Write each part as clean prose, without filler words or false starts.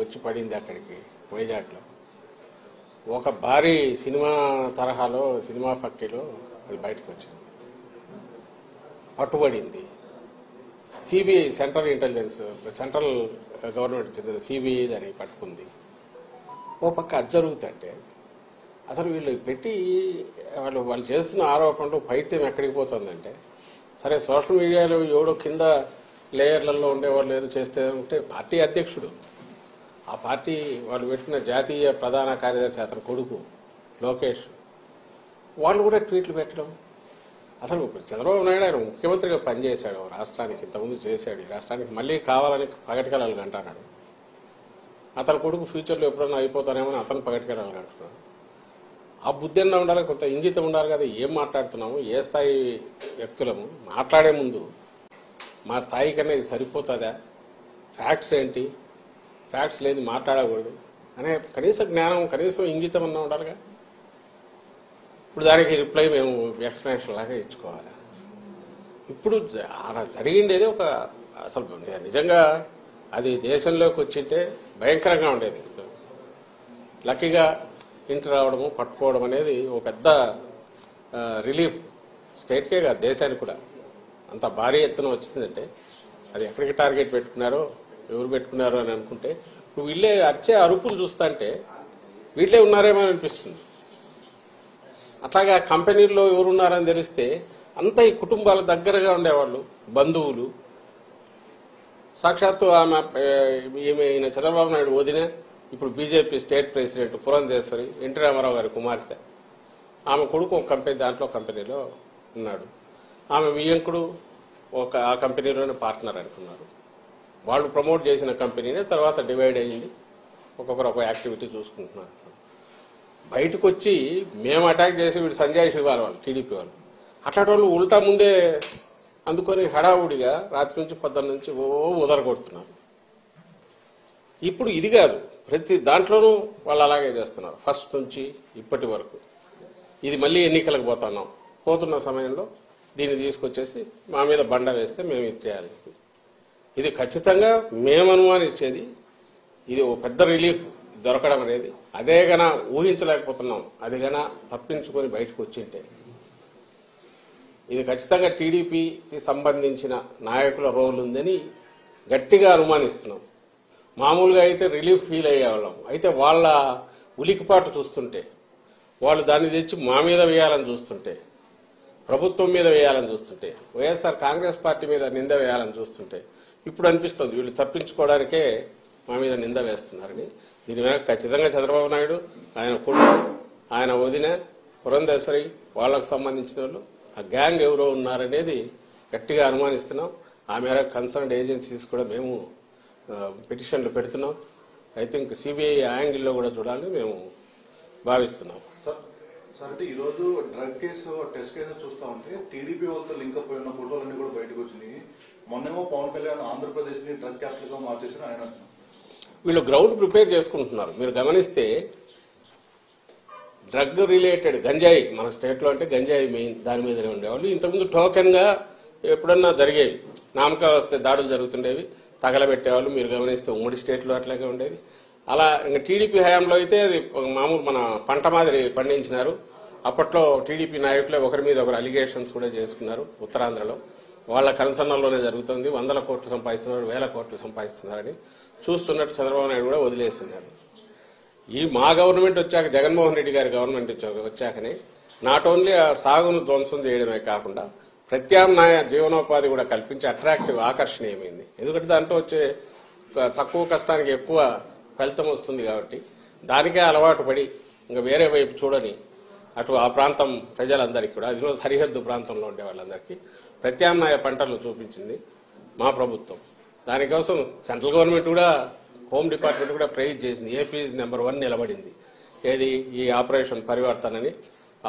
వచ్చి పడింది అక్కడికి వైజాగ్లో. ఒక భారీ సినిమా తరహాలో సినిమా ఫక్కీలో అది బయటకు వచ్చింది, పట్టుబడింది. CBI central intelligence central government చెందిన సిబిఐ దాన్ని పట్టుకుంది. ఓ పక్క అది జరుగుతుంటే అసలు వీళ్ళు పెట్టి వాళ్ళు చేస్తున్న ఆరోపణలు పైత్యం ఎక్కడికి పోతుందంటే, సరే సోషల్ మీడియాలో ఎవడో కింద లేయర్లలో ఉండేవాళ్ళు ఏదో చేస్తే ఉంటే పార్టీ అధ్యక్షుడు, ఆ పార్టీ వాళ్ళు పెట్టిన జాతీయ ప్రధాన కార్యదర్శి అతని కొడుకు లోకేష్, వాళ్ళు కూడా ట్వీట్లు పెట్టడం. అసలు చంద్రబాబు నాయుడు ఆయన ముఖ్యమంత్రిగా పనిచేశాడు రాష్ట్రానికి, ఇంతకుముందు చేశాడు, ఈ రాష్ట్రానికి మళ్ళీ కావాలని పగటికెళ్ళాలి అంటున్నాడు. అతని కొడుకు ఫ్యూచర్లో ఎప్పుడన్నా అయిపోతానేమో అని అతను పగటికెళ్ళాలి అంటున్నాడు. ఆ బుద్ధి అన్నా ఉండాలి, కొంత ఇంగితం ఉండాలి కదా. ఏం మాట్లాడుతున్నాము, ఏ స్థాయి వ్యక్తులము, మాట్లాడే ముందు మా స్థాయి కన్నా ఇది సరిపోతుందా, ఫ్యాక్ట్స్ ఏంటి, ఫ్యాక్ట్స్ లేదు మాట్లాడకూడదు అనే కనీస జ్ఞానం, కనీసం ఇంగితం అన్నా ఉండాలిగా. ఇప్పుడు దానికి రిప్లై మేము ఎక్స్ప్లెనేషన్ లాగా ఇచ్చుకోవాలి. ఇప్పుడు అలా జరిగిండేది ఒక అసలు నిజంగా అది దేశంలోకి వచ్చింటే భయంకరంగా ఉండేది. లక్కీగా ఇంటి రావడము పట్టుకోవడం అనేది ఒక పెద్ద రిలీఫ్, స్టేట్కే కాదు దేశానికి కూడా. అంత భారీ ఎత్తున వచ్చిందంటే అది ఎక్కడికి టార్గెట్ పెట్టుకున్నారో, ఎవరు పెట్టుకున్నారో అని అనుకుంటే, ఇప్పుడు వీళ్ళే అరిచే అరుపులు చూస్తుంటే వీళ్ళే ఉన్నారేమో అనిపిస్తుంది. అట్లాగా కంపెనీల్లో ఎవరున్నారని తెలిస్తే అంతా ఈ కుటుంబాల దగ్గరగా ఉండేవాళ్ళు, బంధువులు. సాక్షాత్తు ఈమె చంద్రబాబు నాయుడు వదిన, ఇప్పుడు BJP state president Purandeswari, NT Rama Rao గారి కుమార్తె, ఆమె కొడుకు ఒక కంపెనీ, దాంట్లో కంపెనీలో ఉన్నాడు. ఆమె వియ్యంకుడు ఆ కంపెనీలోనే పార్ట్నర్ అనుకున్నారు. వాళ్ళు ప్రమోట్ చేసిన కంపెనీనే తర్వాత డివైడ్ అయ్యింది, ఒక్కొక్కరు ఒక యాక్టివిటీ చూసుకుంటున్నారు. బయటకు వచ్చి మేము అటాక్ చేసి వీడు సంజయ్ శివాల్ వాళ్ళు టీడీపీ వాళ్ళు అట్లాంటి వాళ్ళు ఉల్టా ముందే అందుకొని హడావుడిగా రాత్రి నుంచి పొద్దున్న నుంచి ఉదరగొడుతున్నారు. ఇప్పుడు ఇది కాదు, ప్రతి దాంట్లోనూ వాళ్ళు అలాగే చేస్తున్నారు ఫస్ట్ నుంచి ఇప్పటి వరకు. ఇది మళ్ళీ ఎన్నికలకు పోతున్న సమయంలో దీన్ని తీసుకొచ్చేసి మా మీద బండ వేస్తే మేము ఇది చేయాలి. ఇది ఖచ్చితంగా మేము అనుమానించేది, ఇది ఒక పెద్ద రిలీఫ్ దొరకడం అనేది. అదే గన ఊహించలేకపోతున్నాం, అది గన తప్పించుకొని బయటకు వచ్చింటే ఇది ఖచ్చితంగా టీడీపీకి సంబంధించిన నాయకుల రోల్ ఉందని గట్టిగా అనుమానిస్తున్నాం. మామూలుగా అయితే రిలీఫ్ ఫీల్ అయ్యేవాళ్ళం, అయితే వాళ్ళ ఉలికిపాటు చూస్తుంటే, వాళ్ళు దాన్ని తెచ్చి మా మీద వేయాలని చూస్తుంటే, ప్రభుత్వం మీద వేయాలని చూస్తుంటే, వైఎస్ఆర్ కాంగ్రెస్ పార్టీ మీద నింద వేయాలని చూస్తుంటే ఇప్పుడు అనిపిస్తుంది వీళ్ళు తప్పించుకోవడానికే మా మీద నింద వేస్తున్నారని. దీని వెనక ఖచ్చితంగా చంద్రబాబు నాయుడు, ఆయన కొడుకు, ఆయన వదిన పురంధేశ్వరి, వాళ్లకు సంబంధించిన వాళ్ళు, ఆ గ్యాంగ్ ఎవరో ఉన్నారనేది గట్టిగా అనుమానిస్తున్నాం. ఆ మేరకు కన్సర్న్డ్ ఏజెన్సీస్ కూడా మేము పిటిషన్లు పెడుతున్నాం. ఐ థింక్ సిబిఐ యాంగిల్లో కూడా చూడాలని మేము భావిస్తున్నాం. సార్ అంటే ఈరోజు డ్రగ్ కేసు, టెస్ట్ కేసు చూస్తా ఉంటే టీడీపీ వాళ్ళతో లింక్ అప్ అయిన ఫోటోలన్నీ కూడా బయటకు వచ్చినాయి. మొన్నేమో పవన్ కళ్యాణ్ ఆంధ్రప్రదేశ్ ని డ్రగ్ క్యాపిటల్ గా మార్చేసిన ఆయన. వీళ్ళు గ్రౌండ్ ప్రిపేర్ చేసుకుంటున్నారు. మీరు గమనిస్తే డ్రగ్ రిలేటెడ్ గంజాయి, మన స్టేట్ లో అంటే గంజాయి మెయిన్, దాని మీదనే ఉండేవాళ్ళు. ఇంతకుముందు టోకెన్ గా ఎప్పుడన్నా జరిగేవి, నామకా వస్తే దాడులు జరుగుతుండేవి, తగలబెట్టేవాళ్ళు. మీరు గమనిస్తే ఉమ్మడి స్టేట్ లో అట్లాగే ఉండేది. అలా ఇంకా టీడీపీ హయాంలో అయితే అది మామూలు మన పంట మాదిరి పండించినారు. అప్పట్లో టీడీపీ నాయకులే ఒకరి మీద ఒకరు అలిగేషన్స్ కూడా చేసుకున్నారు. ఉత్తరాంధ్రలో వాళ్ళ కన్సర్న్లోనే జరుగుతుంది. 100 కోట్లు సంపాదిస్తున్నారు, 1000 కోట్లు సంపాదిస్తున్నారని చూస్తున్నట్టు చంద్రబాబు నాయుడు కూడా వదిలేస్తున్నారు. ఈ మా గవర్నమెంట్ వచ్చాక, జగన్మోహన్ రెడ్డి గారి గవర్నమెంట్ వచ్చాకనే నాట్ ఓన్లీ ఆ సాగును ధ్వంసం చేయడమే కాకుండా ప్రత్యామ్నాయ జీవనోపాధి కూడా కల్పించి అట్రాక్టివ్, ఆకర్షణీయమైంది. ఎందుకంటే దాంట్లో వచ్చే తక్కువ కష్టానికి ఎక్కువ ఫలితం వస్తుంది కాబట్టి దానికే అలవాటు పడి ఇంకా వేరే వైపు చూడని అటు ఆ ప్రాంతం ప్రజలందరికీ కూడా, అందులో సరిహద్దు ప్రాంతంలో ఉండే వాళ్ళందరికీ ప్రత్యామ్నాయ పంటలు చూపించింది మా ప్రభుత్వం. దానికోసం సెంట్రల్ గవర్నమెంట్ కూడా, హోమ్ డిపార్ట్మెంట్ కూడా ప్రైజ్ చేసింది. ఏపీ నెంబర్ 1 నిలబడింది. ఏది ఈ ఆపరేషన్ పరివర్తనని,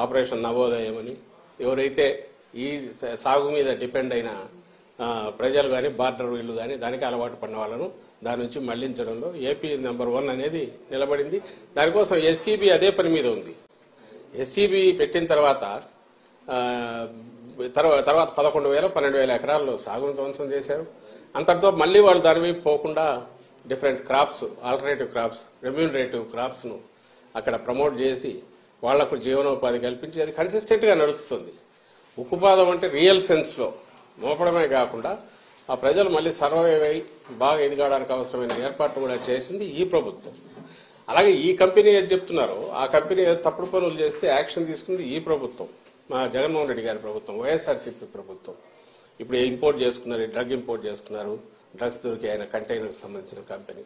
ఆపరేషన్ నవోదయం అని. ఎవరైతే ఈ సాగు మీద డిపెండ్ అయిన ప్రజలు కానీ, బార్డర్ వీళ్ళు కానీ దానికి అలవాటు పడిన వాళ్ళను దాని నుంచి మళ్లించడంలో ఏపీ నెంబర్ 1 అనేది నిలబడింది. దానికోసం ఎస్సీబీ అదే పని మీద ఉంది. ఎస్సీబీ పెట్టిన తర్వాత 11,000, 12,000 ఎకరాల్లో సాగును ధ్వంసం చేశారు. అంతటితో మళ్లీ వాళ్ళు దాని వైపు పోకుండా different crops, alternative crops, remunerative క్రాప్స్ను అక్కడ ప్రమోట్ చేసి వాళ్లకు జీవనోపాధి కల్పించి అది కన్సిస్టెంట్గా నడుస్తుంది. ఉక్కుపాదం అంటే రియల్ సెన్స్లో మోపడమే కాకుండా ఆ ప్రజలు మళ్ళీ సర్వైవ్ అయి బాగా ఎదగడానికి అవసరమైన ఏర్పాట్లు కూడా చేసింది ఈ ప్రభుత్వం. అలాగే ఈ కంపెనీ ఏది చెప్తున్నారో ఆ కంపెనీ ఏదో తప్పుడు పనులు చేస్తే యాక్షన్ తీసుకుంది ఈ ప్రభుత్వం, మా జగన్మోహన్ రెడ్డి గారి ప్రభుత్వం, వైఎస్ఆర్సీపీ ప్రభుత్వం. ఇప్పుడు ఇంపోర్ట్ చేసుకున్నారు, డ్రగ్ ఇంపోర్ట్ చేసుకున్నారు, డ్రగ్స్ దొరికి ఆయన కంటైనర్కి సంబంధించిన కంపెనీ.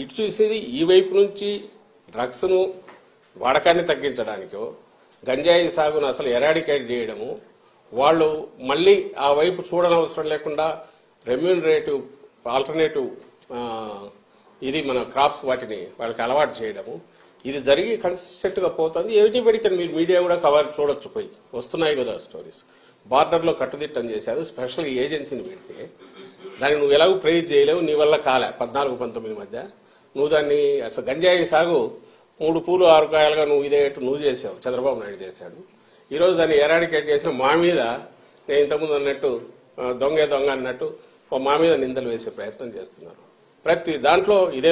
ఇటు చూసేది ఈ వైపు నుంచి డ్రగ్స్ ను వాడకాన్ని తగ్గించడానికో గంజాయి సాగును అసలు ఎరాడికేట్ చేయడము, వాళ్ళు మళ్లీ ఆ వైపు చూడనవసరం లేకుండా రెమ్యూనరేటివ్ ఆల్టర్నేటివ్ ఇది మన క్రాప్స్ వాటిని వాళ్ళకి అలవాటు చేయడము, ఇది జరిగి కన్సిస్టెంట్ గా పోతుంది. ఎనీబడి కెన్, మీరు మీడియా కూడా కవర్ చూడొచ్చు, పోయి వస్తున్నాయి కదా స్టోరీస్. బార్డర్ లో కట్టుదిట్టం చేశారు, స్పెషల్ ఏజెన్సీని పెడితే దాన్ని నువ్వు ఎలాగూ ప్రైజ్ చేయలేవు, నీ వల్ల కాలే. 14-19 మధ్య నువ్వు దాన్ని అసలు గంజాయి సాగు 3 పూలు 6 కాయలుగా నువ్వు ఇదేట్టు నువ్వు చేసావు, చంద్రబాబు నాయుడు చేశాడు. ఈరోజు దాన్ని ఎరాడికేట్ చేసిన మా మీద, నేను ఇంతకుముందు అన్నట్టు దొంగ అన్నట్టు మా మీద నిందలు వేసే ప్రయత్నం చేస్తున్నారు. ప్రతి దాంట్లో ఇదే